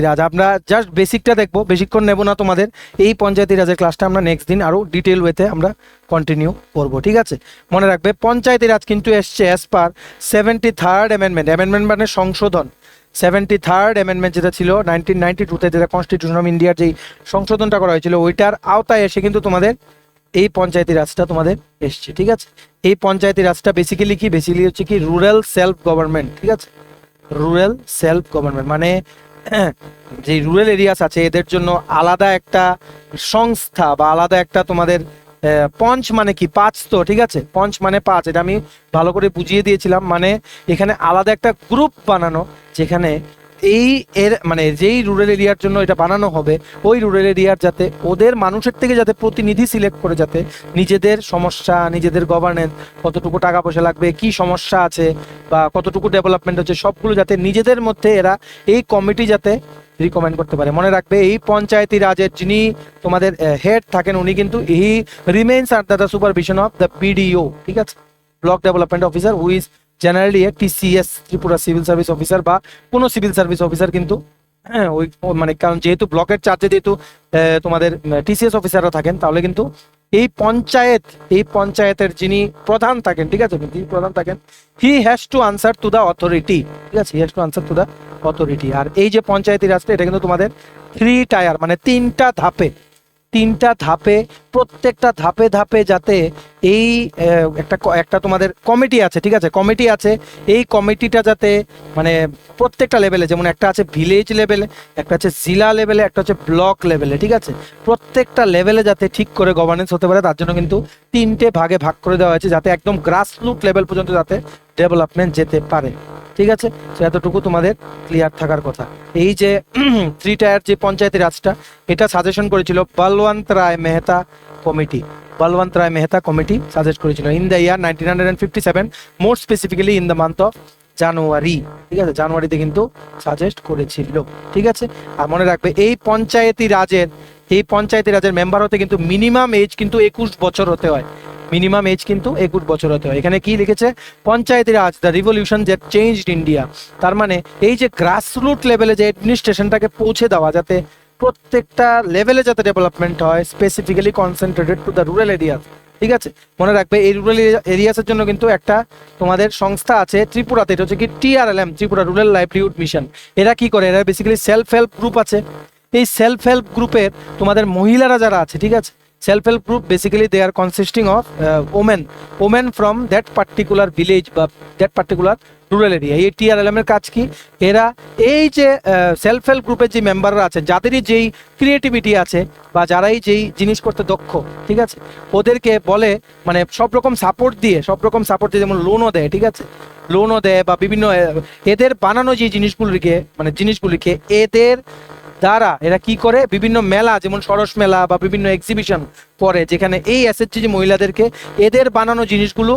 রাজ। আমরা জাস্ট বেসিকটা দেখবো, বেশিক্ষণ নেব না তোমাদের। এই পঞ্চায়েতি রাজের ক্লাসটা আমরা নেক্সট দিন আরও ডিটেল ওয়েতে আমরা কন্টিনিউ করবো, ঠিক আছে। মনে রাখবে পঞ্চায়েতি রাজ কিন্তু এসছে as per 73rd amendment. Amendment মানে সংশোধন। 73rd অ্যামেন্ডমেন্ট যেটা ছিল 1992-তে, যেটা কনস্টিটিউশন অফ ইন্ডিয়ার যেই সংশোধনটা করা হয়েছিল, ওইটার আওতায় এসে কিন্তু তোমাদের এই পঞ্চায়েতি রাজটা তোমাদের এসছে, ঠিক আছে। এই পঞ্চায়েতি রাজটা বেসিক্যালি হচ্ছে কি, রুরাল সেলফ গভর্নমেন্ট, ঠিক আছে। রুরাল সেলফ গভর্নমেন্ট মানে যে রুরাল এরিয়াস আছে এদের জন্য আলাদা একটা সংস্থা বা আলাদা একটা তোমাদের পঞ্চ মানে কি, 5 তো, ঠিক আছে, পঞ্চ মানে 5, এটা আমি ভালো করে বুঝিয়ে দিয়েছিলাম। মানে এখানে আলাদা একটা গ্রুপ বানানো, যেখানে মানে যেই রুরাল এরিয়ার জন্য এটা বানানো হবে, ওই রুরাল এরিয়ার যাতে ওদের মানুষের থেকে যাতে প্রতিনিধি সিলেক্ট করে, যাতে নিজেদের সমস্যা, নিজেদের গভর্নেন্স, কতটুকু টাকা পয়সা লাগবে, কি সমস্যা আছে, বা কতটুকু ডেভেলপমেন্ট হচ্ছে, সবগুলো যাতে নিজেদের মধ্যে এরা এই কমিটি যাতে রিকমেন্ড করতে পারে। মনে রাখবে এই পঞ্চায়েতি রাজের যিনি তোমাদের হেড থাকেন, উনি কিন্তু he remains under the supervision of the BDO, ঠিক আছে, block development officer, who is generally TCS Tripura civil service officer বা কোনো সিভিল সার্ভিস অফিসার কিন্তু, হ্যাঁ ওই মানে কারণ যেহেতু ব্লকের চার্জে যেহেতু তোমাদের টিসিএস অফিসাররা থাকেন, তাহলে কিন্তু এই পঞ্চায়েতের যিনি প্রধান থাকেন, ঠিক আছে, যিনি প্রধান থাকেন, he has to answer to the authority, ঠিক আছে, he has to answer to the authority. আর এই যে পঞ্চায়েতি রাজটা, এটা কিন্তু তোমাদের 3 টায়ার মানে তিনটা ধাপে প্রত্যেকটা ধাপে ধাপে যাতে এই একটা তোমাদের কমিটি আছে, ঠিক আছে, কমিটি আছে, এই কমিটিটা যাতে মানে প্রত্যেকটা লেভেলে, যেমন একটা আছে ভিলেজ লেভেলে, একটা আছে জেলা লেভেলে, একটা হচ্ছে ব্লক লেভেলে, ঠিক আছে, প্রত্যেকটা লেভেলে যাতে ঠিক করে গভর্নেন্স হতে পারে, তার জন্য কিন্তু 3টে ভাগে ভাগ করে দেওয়া হয়েছে, যাতে একদম গ্রাসরুট লেভেল পর্যন্ত যাতে ডেভেলপমেন্ট যেতে পারে, ঠিক আছে। তো এতটুকু তোমাদের ক্লিয়ার থাকার কথা। এই যে 3 টায়ার যে পঞ্চায়েতি রাজটা, এটা সাজেশন করেছিল বলবন্ত রায় মেহতা কমিটি সাজেস্ট করেছিল in the year 1957, more specifically in the month of January, ঠিক আছে, জানুয়ারিতে কিন্তু সাজেস্ট করেছিল, ঠিক আছে। আর মনে রাখবে এই পঞ্চায়েতি রাজের মেম্বার হতে কিন্তু মিনিমাম এজ কিন্তু 21 বছর হতে হয়, মিনিমাম এজ কিন্তু 21 বছর হতে হয়। এখানে কি লিখেছে, panchayati raj the revolution that changed India. তার মানে এই যে গ্রাসরুট লেভেলে যে অ্যাডমিনিস্ট্রেশনটাকে পৌঁছে দেওয়া, যাতে প্রত্যেকটা লেভেলে যাতে ডেভেলপমেন্ট হয়, specifically concentrated to the rural areas, ঠিক আছে। মনে রাখবে এই রুরাল এরিয়াসের জন্য কিন্তু একটা তোমাদের সংস্থা আছে ত্রিপুরাতে, এটা হচ্ছে কি TRLM, Tripura rural livelihood mission. এরা কি করে, এরা বেসিক্যালি সেলফ হেল্প গ্রুপ আছে, এই সেলফ হেল্প গ্রুপের তোমাদের মহিলারা যারা আছে, ঠিক আছে, self help group basically they are consisting of women from that particular village বা দ্যাট পার্টিকুলার রুরাল এরিয়া। এই TRLM এর কাজ কি, এরা এই যে সেলফ হেল্প গ্রুপের যে মেম্বাররা আছে, যাদেরই যেই ক্রিয়েটিভিটি আছে বা যারাই যেই জিনিস করতে দক্ষ, ঠিক আছে, ওদেরকে বলে মানে সব রকম সাপোর্ট দিয়ে, যেমন লোনও দেয়, ঠিক আছে, লোনও দেয় বা বিভিন্ন এদের বানানো যে জিনিসগুলিকে এদের দ্বারা এরা কি করে, বিভিন্ন মেলা যেমন সরস মেলা বা বিভিন্ন এক্সিবিশন করে, যেখানে এই SHG যে মহিলাদেরকে এদের বানানো জিনিসগুলো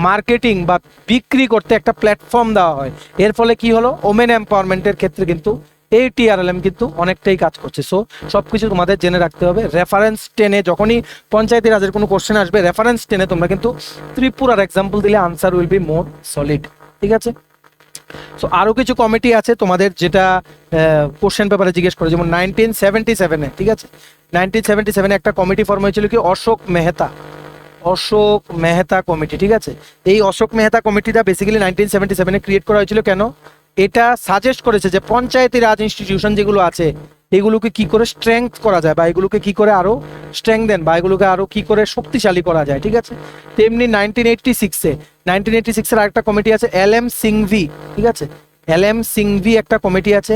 মার্কেটিং বা বিক্রি করতে একটা প্ল্যাটফর্ম দেওয়া হয়। এর ফলে কি হলো, ওমেন এম্পাওয়ারমেন্টের ক্ষেত্রে কিন্তু এই TRLM কিন্তু অনেকটাই কাজ করছে। সো সবকিছু তোমাদের জেনে রাখতে হবে। রেফারেন্স টেনে যখনই পঞ্চায়েতি রাজের কোনো কোশ্চেন আসবে, রেফারেন্স টেনে তোমরা কিন্তু ত্রিপুরার এক্সাম্পল দিলে answer will be more solid, ঠিক আছে। সো আরো কিছু কমিটি আছে তোমাদের, যেটা কোশ্চেন পেপারে জিজ্ঞেস করে, যেমন 1977-এ, ঠিক আছে, 1977-এ একটা কমিটি ফর্ম হয়েছিল কি, অশোক মেহতা কমিটি, ঠিক আছে। এই অশোক মেহতা কমিটিটা বেসিক্যালি 1977-এ ক্রিয়েট করা হয়েছিল। কেন, এটা সাজেস্ট করেছে যে পঞ্চায়েতি রাজ ইনস্টিটিউশন যেগুলো আছে এগুলোকে কি করে স্ট্রেংথ করা যায়, বা এগুলোকে কি করে আরো স্ট্রেংথেন বা এগুলোকে আরো কি করে শক্তিশালী করা যায়, ঠিক আছে। তেমনি 1986-এর আরেকটা কমিটি আছে LM সিংভি, ঠিক আছে, LM সিংভি একটা কমিটি আছে।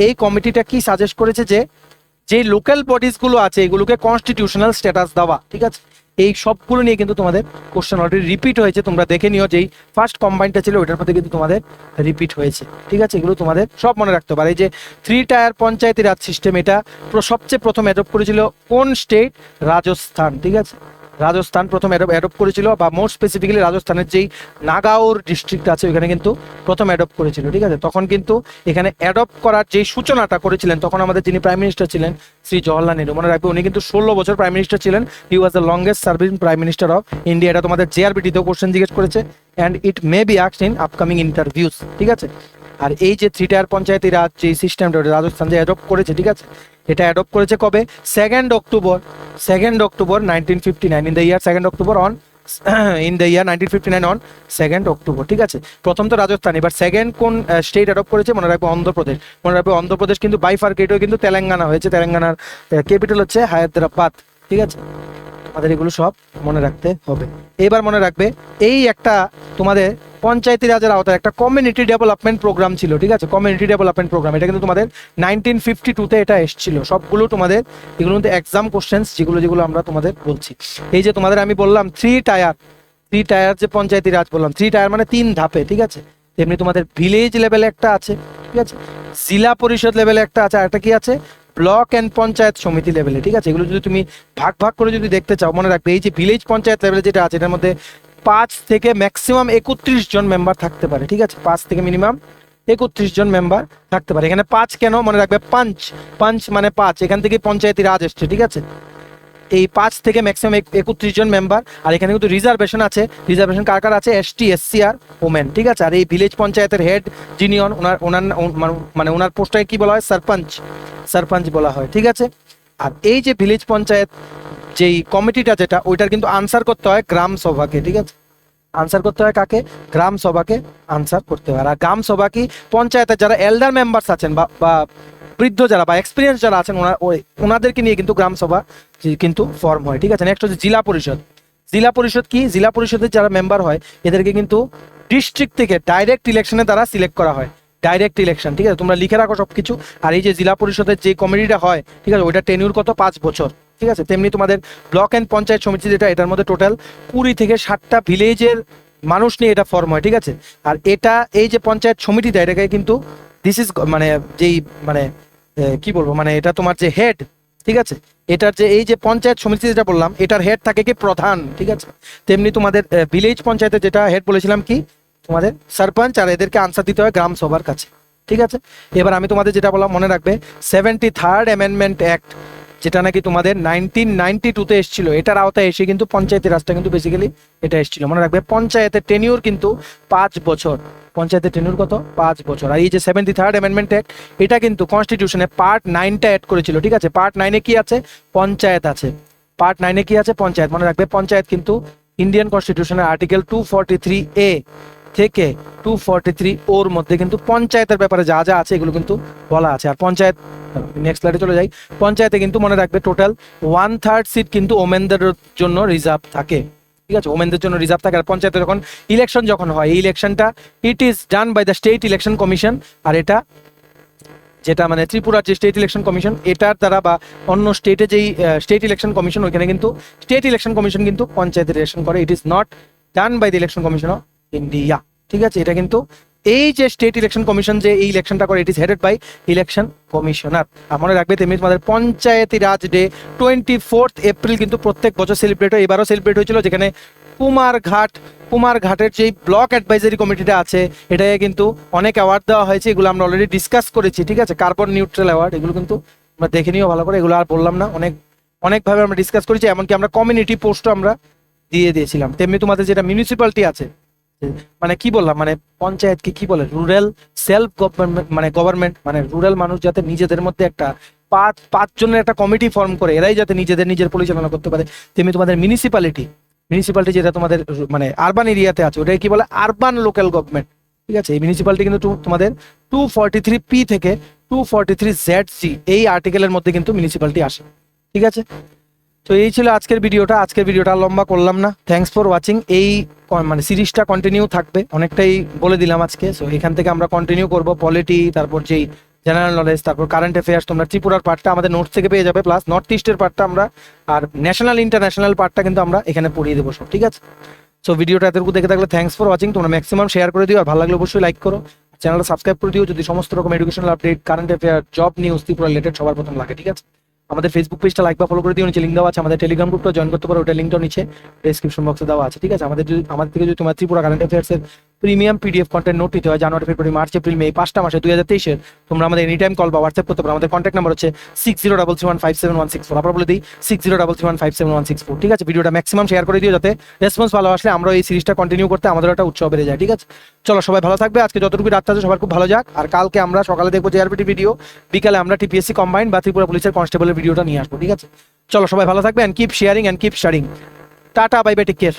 এই কমিটিটা কি সাজেস্ট করেছে, যে লোকাল বডিজ গুলো আছে এগুলোকে কনস্টিটিউশনাল স্ট্যাটাস দেওয়া, ঠিক আছে। এই সবগুলো নিয়ে কিন্তু তোমাদের কোশ্চেন অলরেডি রিপিট হয়েছে, তোমরা দেখে নিও, যেই ফার্স্ট কম্বাইনটা ছিল ওটার মধ্যে কিন্তু তোমাদের রিপিট হয়েছে, ঠিক আছে। এগুলো তোমাদের সব মনে রাখতে পারে। এই যে 3 টায়ার পঞ্চায়েতি রাজ সিস্টেম, এটা সবচেয়ে প্রথম অ্যাডপ্ট করেছিল কোন স্টেট, রাজস্থান, ঠিক আছে, রাজস্থান প্রথম অ্যাডপ্ট করেছিল, বা মোর স্পেসিফিক্যালি রাজস্থানের যেই নাগাউর ডিস্ট্রিক্ট আছে ওখানে কিন্তু প্রথম অ্যাডপ্ট করেছিল, ঠিক আছে। তখন কিন্তু এখানে অ্যাডপ্ট করার যেই সূচনাটা করেছিলেন, তখন আমাদের যিনি প্রাইম মিনিস্টার ছিলেন শ্রী জওহরলাল নেহরু, মনে রাখবে উনি কিন্তু 16 বছর প্রাইম মিনিস্টার ছিলেন। He was the longest serving prime minister of India. এটা তোমাদের JRBT-তেও কোশ্চেন জিজ্ঞেস করেছে, and it may be asked in upcoming interviews, ঠিক আছে। আর এই যে 3 টায়ার পঞ্চায়েতি রাজ যে সিস্টেমটা রাজস্থান যে অ্যাডপ্ট করেছে, ঠিক আছে, এটা অ্যাডপ্ট করেছে কবে, 2nd October 1959, in the year 2nd October on in the year 1959 on 2nd October, ঠিক আছে। প্রথম তো রাজস্থান, এবার সেকেন্ড কোন স্টেট অ্যাডপ্ট করেছে, মনে রাখবে অন্ধ্রপ্রদেশ। মনে রাখবে অন্ধ্রপ্রদেশ কিন্তু বাইফার্কেট হয়ে কিন্তু তেলেঙ্গানা হয়েছে, তেলেঙ্গানার ক্যাপিটাল হচ্ছে হায়দ্রাবাদ, ঠিক আছে। আমাদের এগুলো সব মনে রাখতে হবে। এবার মনে রাখবে এই একটা তোমাদের পঞ্চায়েতি রাজের আওতায় একটা কমিউনিটি ডেভেলপমেন্ট প্রোগ্রাম ছিল, ঠিক আছে, কমিউনিটি ডেভেলপমেন্ট প্রোগ্রাম। এটা কিন্তু তোমাদের 1952-তে এটা এসেছিল। সবগুলো তোমাদের এগুলো কিন্তু এক্সাম কোশ্চেন্স, যেগুলো আমরা তোমাদের বলছি। এই যে তোমাদের আমি বললাম 3 টায়ার যে পঞ্চায়েতি রাজ বললাম, 3 টায়ার মানে 3 ধাপে, ঠিক আছে। তেমনি তোমাদের ভিলেজ লেভেলে একটা আছে, ঠিক আছে, জেলা পরিষদ লেভেলে একটা আছে, আর একটা কি আছে, ব্লক অ্যান্ড পঞ্চায়েত সমিতি লেভেলে, ঠিক আছে। এগুলো যদি তুমি ভাগ করে যদি দেখতে চাও, মনে রাখবে এই যে ভিলেজ পঞ্চায়েত লেভেলে যেটা আছে, এটার মধ্যে 5 থেকে ম্যাক্সিমাম 31 জন মেম্বার থাকতে পারে, ঠিক আছে, 5 থেকে মিনিমাম 31 জন মেম্বার থাকতে পারে। এখানে 5 কেন, মনে রাখবে পাঞ্চ মানে 5, এখান থেকে পঞ্চায়েতি রাজ এসছে, ঠিক আছে। এই 5 থেকে ম্যাক্সিমাম 31 জন মেম্বার। আর এখানে কিন্তু রিজার্ভেশন আছে, রিজার্ভেশন কার কার আছে, এসটি, এসসি আর ওমেন, ঠিক আছে। আর এই ভিলেজ পঞ্চায়েতের হেড যিনি হন, মানে ওনার পোস্টটাকে কি বলা হয়, সরপঞ্চ বলা হয়, ঠিক আছে। আর এই যে ভিলেজ পঞ্চায়েত যেই কমিটিটা যেটা, ওইটার কিন্তু আনসার করতে হয় গ্রাম সভাকে, ঠিক আছে। আনসার করতে হয় কাকে, গ্রাম সভাকে আনসার করতে হয়। আর গ্রাম সভা কি, পঞ্চায়েতের যারা এল্ডার মেম্বার্স আছেন বা বৃদ্ধ যারা বা এক্সপিরিয়েন্স যারা আছেন ওনাদেরকে নিয়ে কিন্তু গ্রাম সভা কিন্তু ফর্ম হয়, ঠিক আছে। নেক্সট হচ্ছে জেলা পরিষদ। জেলা পরিষদ কি, জেলা পরিষদের যারা মেম্বার হয় এদেরকে কিন্তু ডিস্ট্রিক্ট থেকে ডাইরেক্ট ইলেকশনে তারা সিলেক্ট করা হয়, ডাইরেক্ট ইলেকশন, ঠিক আছে। তোমরা লিখে রাখো সবকিছু। আর এই যে জেলা পরিষদের যে কমিটিটা হয়, ঠিক আছে, ওইটা টেনিউর কত, 5 বছর, ঠিক আছে। তেমনি তোমাদের ব্লক অ্যান্ড পঞ্চায়েত সমিতি যেটা, এটার মধ্যে টোটাল 20 থেকে 60টা ভিলেজের মানুষ নিয়ে এটা ফর্ম হয়, ঠিক আছে। আর এটা এই যে পঞ্চায়েত সমিতিটা, এটাকে কিন্তু দিস ইজ মানে যেই মানে কি বলবো, মানে এটা তোমার যে হেড, ঠিক আছে, এটার যে এই যে পঞ্চায়েত সমিতি যেটা বললাম, এটার হেড থাকে কি প্রধান, ঠিক আছে। তেমনি তোমাদের ভিলেজ পঞ্চায়েতের যেটা হেড বলেছিলাম কি তোমাদের সরপঞ্চ, আর এদেরকে আনসার দিতে হয় গ্রাম সভার কাছে, ঠিক আছে। এবার আমি তোমাদের যেটা বললাম মনে রাখবে, 73rd অ্যামেন্ডমেন্ট অ্যাক্ট, যেটা নাকি তোমাদের 1992-তে এসেছিল, এটার আওতায় এসে কিন্তু পঞ্চায়েতি রাজটা কিন্তু বেসিক্যালি এটা এসেছিল। মনে রাখবে পঞ্চায়েতের টেনিউর কিন্তু 5 বছর, পঞ্চায়েতের টেনিউর কত, 5 বছর। আর এই যে 73rd অ্যামেন্ডমেন্ট অ্যাক্ট, এটা কিন্তু কনস্টিটিউশনে পার্ট 9টা অ্যাড করেছিল, ঠিক আছে। পার্ট 9-এ কি আছে, পঞ্চায়েত আছে। পার্ট 9-এ কি আছে, পঞ্চায়েত। মনে রাখবে পঞ্চায়েত কিন্তু ইন্ডিয়ান কনস্টিটিউশনের আর্টিকেল 243A থেকে 243 ওর মধ্যে কিন্তু পঞ্চায়েতের ব্যাপারে যা যা আছে এগুলো কিন্তু বলা আছে। আর পঞ্চায়েত, নেক্সট স্লাইডে চলে যাই, পঞ্চায়েতে কিন্তু মনে রাখবে টোটাল 1/3 সিট কিন্তু ওমেনদের জন্য রিজার্ভ থাকে, ঠিক আছে, ওমেনদের জন্য রিজার্ভ থাকে। আর পঞ্চায়েতে যখন ইলেকশন যখন হয়, এই ইলেকশনটা it is done by the state election commission. আর এটা যেটা মানে ত্রিপুরার যে স্টেট ইলেকশন কমিশন, এটার দ্বারা বা অন্য স্টেটে যেই স্টেট ইলেকশন কমিশন, ওইখানে কিন্তু স্টেট ইলেকশন কমিশন কিন্তু পঞ্চায়েতের ইলেকশন করে। It is not done by the election commission of India, ঠিক আছে। এটা কিন্তু এই যে স্টেট ইলেকশন কমিশন যে এই ইলেকশনটা করে, it is headed by election commissioner. আর মনে রাখবে তেমনি তোমাদের পঞ্চায়েতি রাজ ডে 24 এপ্রিল কিন্তু প্রত্যেক বছর সেলিব্রেট হয়। এবারও সেলিব্রেট হয়েছিল, যেখানে কুমারঘাটের যে ব্লক অ্যাডভাইজারি কমিটিটা আছে, এটাকে কিন্তু অনেক অ্যাওয়ার্ড দেওয়া হয়েছে, এগুলো আমরা অলরেডি ডিসকাস করেছি, ঠিক আছে। কার্বন নিউট্রাল অ্যাওয়ার্ড, এগুলো কিন্তু আমরা দেখে নিও ভালো করে, এগুলো আর বললাম না, অনেকভাবে আমরা ডিসকাস করেছি, এমনকি আমরা কমিউনিটি পোস্টও আমরা দিয়েছিলাম। তেমনি তোমাদের যেটা মিউনিসিপ্যালিটি আছে, মানে কি বললাম, মানে পঞ্চায়েতকে কি বলে, রুরাল সেলফ গভর্নমেন্ট, মানে গভর্নমেন্ট, মানে রুরাল মানুষ যাতে নিজেদের মধ্যে একটা পাঁচ জনের একটা কমিটি ফর্ম করে এরাই যাতে নিজের পরিচালনা করতে পারে। তেমনি তোমাদের মিউনিসিপ্যালিটি যেটা তোমাদের মানে আরবান এরিয়াতে আছে, ওটাকে কি বলে, আরবান লোকাল গভর্নমেন্ট, ঠিক আছে। এই মিউনিসিপ্যালিটি কিন্তু তোমাদের 243P থেকে 243ZC এই আর্টিকেলের মধ্যে কিন্তু মিউনিসিপ্যালিটি আসে, ঠিক আছে। তো এই ছিল আজকের ভিডিওটা আর লম্বা করলাম না। Thanks for watching. এই মানে সিরিজটা কন্টিনিউ থাকবে, অনেকটাই বলে দিলাম আজকে। সো এখান থেকে আমরা কন্টিনিউ করব পলিটি, তারপর যেই জেনারেল নলেজ, তারপর কারেন্ট অ্যাফেয়ার্স। তোমরা ত্রিপুরার পার্টটা আমাদের নোটস থেকে পেয়ে যাবে, প্লাস নর্থ ইস্টের পার্টটা আমরা, আর ন্যাশনাল ইন্টারন্যাশনাল পার্টটা কিন্তু আমরা এখানে পড়িয়ে দেবো সব, ঠিক আছে। সো ভিডিওটা এতটুকু দেখে থাকলে থ্যাঙ্কস ফর ওয়াচিং। তোমরা ম্যাক্সিমাম শেয়ার করে দিও, আর ভালো লাগলে অবশ্যই লাইক করো, চ্যানেলটা সাবস্ক্রাইব করে দিও যদি সমস্ত রকম educational update, current affair, job news, Tripura related সবার প্রথম লাগে, ঠিক আছে। আমাদের ফেসবুক পেজটা লাইক বা ফলো করে দিও, নিচে লিঙ্ক দেওয়া আছে। আমাদের টেলিগ্রাম গ্রুপটা জয়েন করতে পারো, ওটা লিঙ্কটাও নিচে ডেসক্রিপশন বক্সে দেওয়া আছে, ঠিক আছে। আমাদের থেকে যদি তোমার ত্রিপুরা কারেন্ট অ্যাফেয়ার্সের প্রিমিয়াম পিডিএফ কন্টেন্ট নোট নিতে হয় জানুয়ারি, ফেব্রুয়ারি, মার্চ, এপ্রিল, মে 5টা মাসে 2023-এর, তোমরা আমাদের এনি টাইম কল বা হোয়াটসঅ্যাপ করতে পারো। আমাদের কন্ট্যাক্ট নাম্বার হচ্ছে 6033157164। আবার বলে দিই 6033157164, ঠিক আছে। ভিডিওটা ম্যাক্সিমাম শেয়ার করে দিও, যাতে রেসপন্স ভালো আসলে আমরা এই সিরিজটা কন্টিনিউ করতে আমাদের একটা উৎসাহ বেড়ে যায়, ঠিক আছে। চলো সবাই ভালো থাকবে, আজকে যতটুকু রাত আছে সবার খুব ভালো যাক। আর কালকে আমরা সকালে দেখবো জেআরপিটি ভিডিও, বিকালে আমরা টিপিএসসি কম্বাইন্ড বা ত্রিপুরা পুলিশের কনস্টেবলের ভিডিওটা নিয়ে আসবো, ঠিক আছে। চলো সবাই ভালো থাকবে, and keep sharing and keep studying. Tata, bye bye, take care.